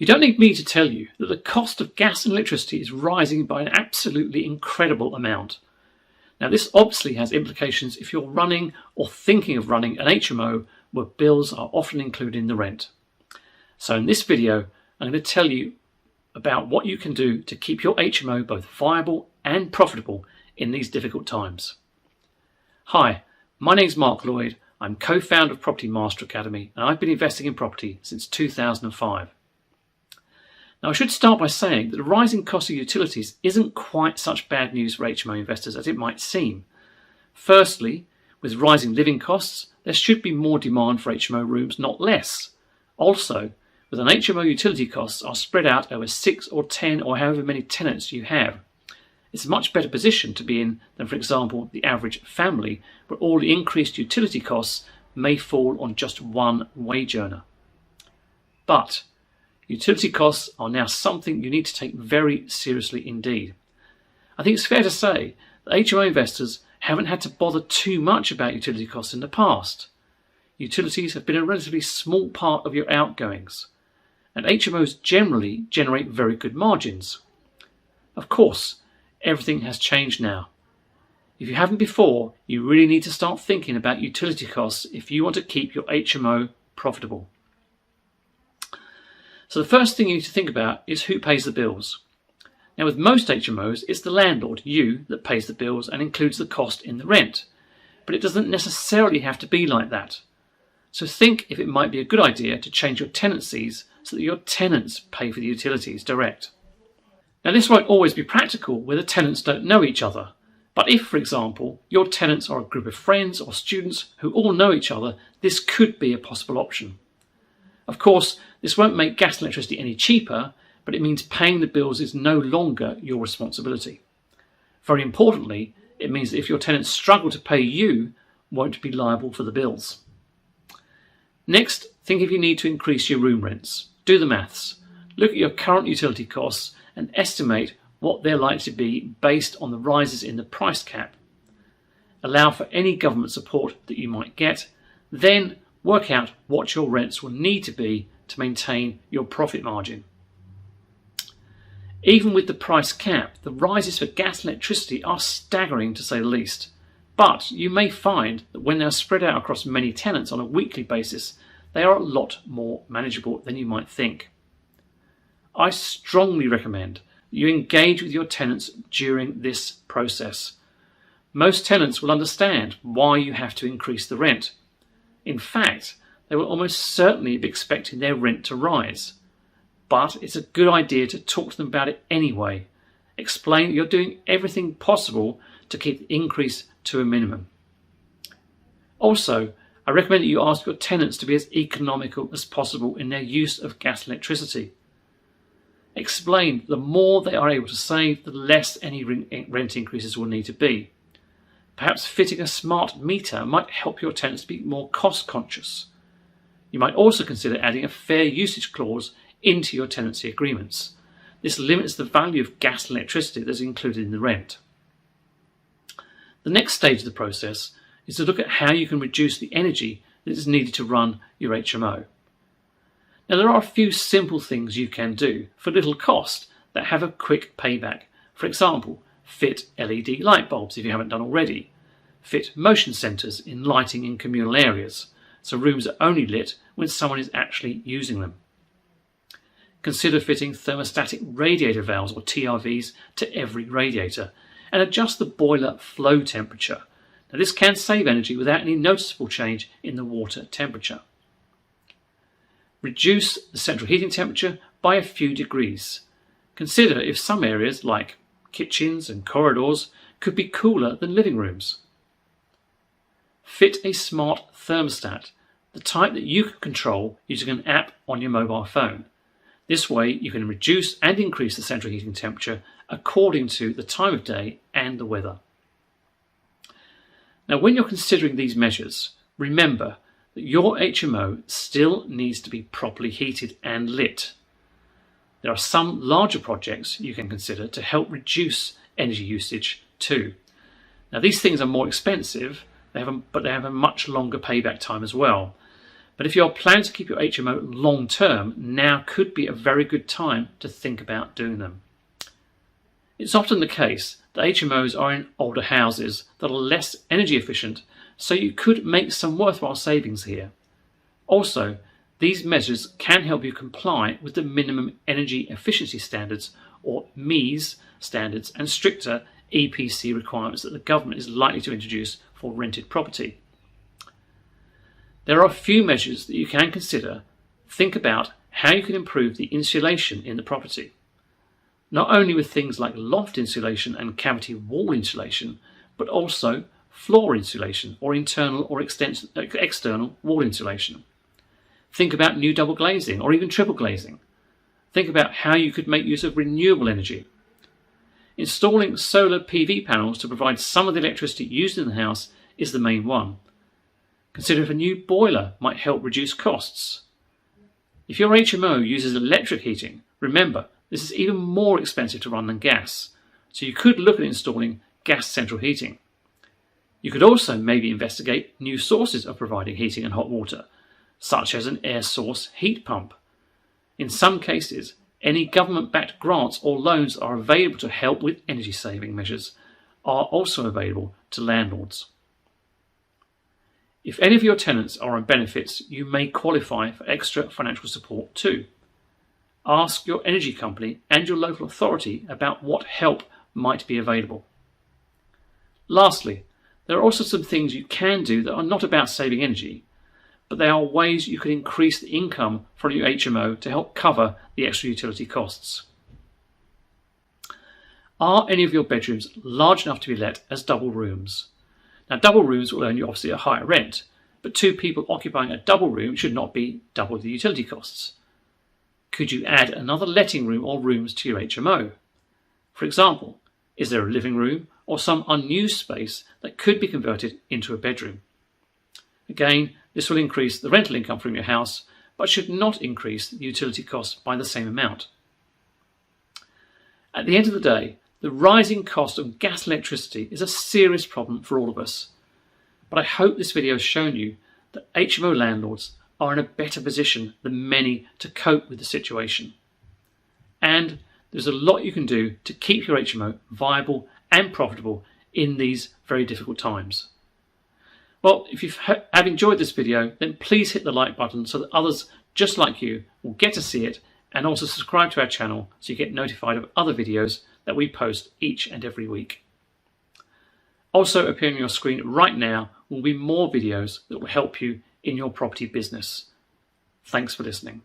You don't need me to tell you that the cost of gas and electricity is rising by an absolutely incredible amount. Now, this obviously has implications if you're running or thinking of running an HMO where bills are often included in the rent. So in this video, I'm going to tell you about what you can do to keep your HMO both viable and profitable in these difficult times. Hi, my name's Mark Lloyd. I'm co-founder of Property Master Academy, and I've been investing in property since 2005. Now, I should start by saying that the rising cost of utilities isn't quite such bad news for HMO investors as it might seem. Firstly, with rising living costs, there should be more demand for HMO rooms, not less. Also, with an HMO utility costs are spread out over 6 or 10 or however many tenants you have, it's a much better position to be in than, for example, the average family, where all the increased utility costs may fall on just one wage earner. But utility costs are now something you need to take very seriously indeed. I think it's fair to say that HMO investors haven't had to bother too much about utility costs in the past. Utilities have been a relatively small part of your outgoings, and HMOs generally generate very good margins. Of course, everything has changed now. If you haven't before, you really need to start thinking about utility costs if you want to keep your HMO profitable. So the first thing you need to think about is who pays the bills. Now, with most HMOs, it's the landlord, you, that pays the bills and includes the cost in the rent. But it doesn't necessarily have to be like that. So think if it might be a good idea to change your tenancies so that your tenants pay for the utilities direct. Now, this won't always be practical where the tenants don't know each other. But if, for example, your tenants are a group of friends or students who all know each other, this could be a possible option. Of course, this won't make gas and electricity any cheaper, but it means paying the bills is no longer your responsibility. Very importantly, it means that if your tenants struggle to pay, you won't be liable for the bills. Next, think if you need to increase your room rents. Do the maths. Look at your current utility costs and estimate what they're likely to be based on the rises in the price cap. Allow for any government support that you might get, then work out what your rents will need to be to maintain your profit margin. Even with the price cap, the rises for gas and electricity are staggering, to say the least. But you may find that when they're spread out across many tenants on a weekly basis, they are a lot more manageable than you might think. I strongly recommend that you engage with your tenants during this process. Most tenants will understand why you have to increase the rent. In fact, they will almost certainly be expecting their rent to rise. But it's a good idea to talk to them about it anyway. Explain that you're doing everything possible to keep the increase to a minimum. Also, I recommend that you ask your tenants to be as economical as possible in their use of gas and electricity. Explain that the more they are able to save, the less any rent increases will need to be. Perhaps fitting a smart meter might help your tenants be more cost conscious. You might also consider adding a fair usage clause into your tenancy agreements. This limits the value of gas and electricity that's included in the rent. The next stage of the process is to look at how you can reduce the energy that is needed to run your HMO. Now, there are a few simple things you can do for little cost that have a quick payback. For example, fit LED light bulbs if you haven't done already. Fit motion sensors in lighting in communal areas, so rooms are only lit when someone is actually using them. Consider fitting thermostatic radiator valves or TRVs to every radiator and adjust the boiler flow temperature. Now, this can save energy without any noticeable change in the water temperature. Reduce the central heating temperature by a few degrees. Consider if some areas, like kitchens and corridors, could be cooler than living rooms. Fit a smart thermostat, the type that you can control using an app on your mobile phone. This way you can reduce and increase the central heating temperature according to the time of day and the weather. Now, when you're considering these measures, remember that your HMO still needs to be properly heated and lit. There are some larger projects you can consider to help reduce energy usage too. Now, these things are more expensive, but they have a much longer payback time as well. But if you're planning to keep your HMO long term, now could be a very good time to think about doing them. It's often the case that HMOs are in older houses that are less energy efficient, so you could make some worthwhile savings here. Also, these measures can help you comply with the minimum energy efficiency standards, or MEES standards, and stricter EPC requirements that the government is likely to introduce for rented property. There are a few measures that you can consider. Think about how you can improve the insulation in the property. Not only with things like loft insulation and cavity wall insulation, but also floor insulation or internal or external wall insulation. Think about new double glazing or even triple glazing. Think about how you could make use of renewable energy. Installing solar PV panels to provide some of the electricity used in the house is the main one. Consider if a new boiler might help reduce costs. If your HMO uses electric heating, remember this is even more expensive to run than gas, so you could look at installing gas central heating. You could also maybe investigate new sources of providing heating and hot water, such as an air source heat pump. In some cases, any government-backed grants or loans are available to help with energy saving measures are also available to landlords. If any of your tenants are on benefits, you may qualify for extra financial support too. Ask your energy company and your local authority about what help might be available. Lastly, there are also some things you can do that are not about saving energy, but they are ways you can increase the income from your HMO to help cover the extra utility costs. Are any of your bedrooms large enough to be let as double rooms? Now, double rooms will earn you obviously a higher rent, but 2 people occupying a double room should not be double the utility costs. Could you add another letting room or rooms to your HMO? For example, is there a living room or some unused space that could be converted into a bedroom? Again, this will increase the rental income from your house, but should not increase the utility costs by the same amount. At the end of the day, the rising cost of gas and electricity is a serious problem for all of us. But I hope this video has shown you that HMO landlords are in a better position than many to cope with the situation. And there's a lot you can do to keep your HMO viable and profitable in these very difficult times. Well, if you have enjoyed this video, then please hit the like button so that others just like you will get to see it, and also subscribe to our channel so you get notified of other videos that we post each and every week. Also appearing on your screen right now will be more videos that will help you in your property business. Thanks for listening.